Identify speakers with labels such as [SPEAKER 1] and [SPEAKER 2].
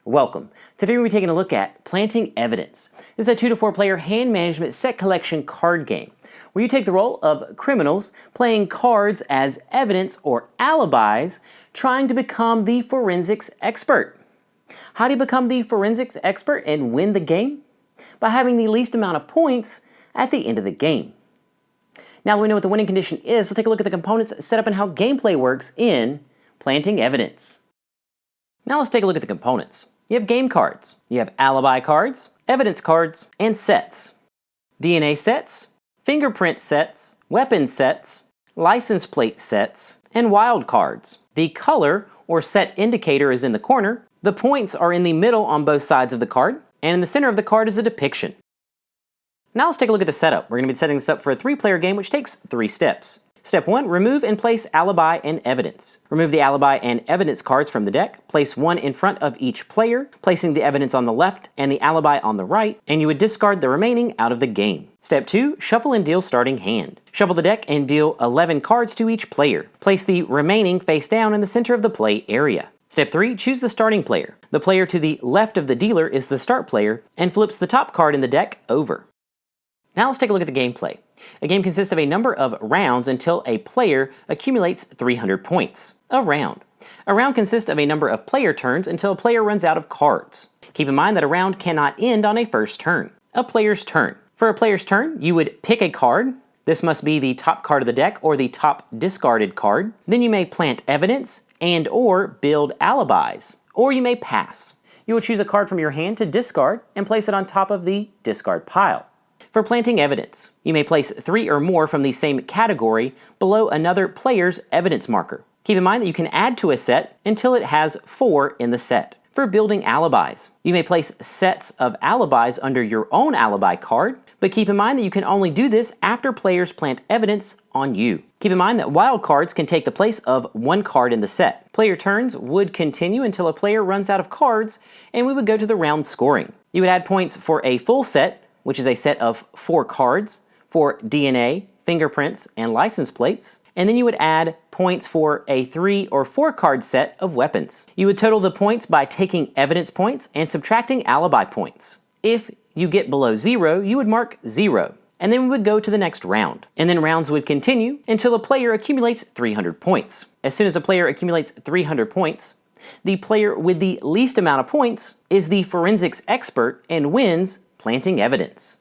[SPEAKER 1] Welcome. Today we'll be taking a look at Planting Evidence. This is a 2 to 4 player hand management set collection card game where you take the role of criminals playing cards as evidence or alibis, trying to become the forensics expert. How do you become the forensics expert and win the game? By having the least amount of points at the end of the game. Now that we know what the winning condition is, let's take a look at the components set up and how gameplay works in Planting Evidence. Now let's take a look at the components. You have game cards, you have alibi cards, evidence cards, and sets. DNA sets, fingerprint sets, weapon sets, license plate sets, and wild cards. The color or set indicator is in the corner, the points are in the middle on both sides of the card, and in the center of the card is a depiction. Now let's take a look at the setup. We're going to be setting this up for a 3-player game which takes 3 steps. Step 1, remove and place alibi and evidence. Remove the alibi and evidence cards from the deck, place one in front of each player, placing the evidence on the left and the alibi on the right, and you would discard the remaining out of the game. Step 2, shuffle and deal starting hand. Shuffle the deck and deal 11 cards to each player. Place the remaining face down in the center of the play area. Step 3, choose the starting player. The player to the left of the dealer is the start player and flips the top card in the deck over. Now let's take a look at the gameplay. A game consists of a number of rounds until a player accumulates 300 points. A round. A round consists of a number of player turns until a player runs out of cards. Keep in mind that a round cannot end on a first turn. A player's turn. For a player's turn, you would pick a card. This must be the top card of the deck or the top discarded card. Then you may plant evidence and or build alibis. Or you may pass. You will choose a card from your hand to discard and place it on top of the discard pile. For planting evidence, you may place 3 or more from the same category below another player's evidence marker. Keep in mind that you can add to a set until it has 4 in the set. For building alibis, you may place sets of alibis under your own alibi card, but keep in mind that you can only do this after players plant evidence on you. Keep in mind that wild cards can take the place of 1 card in the set. Player turns would continue until a player runs out of cards, and we would go to the round scoring. You would add points for a full set, which is a set of 4 cards, for DNA, fingerprints, and license plates, and then you would add points for a 3 or 4 card set of weapons. You would total the points by taking evidence points and subtracting alibi points. If you get below 0, you would mark 0, and then we would go to the next round. And then rounds would continue until a player accumulates 300 points. As soon as a player accumulates 300 points, the player with the least amount of points is the forensics expert and wins Planting Evidence.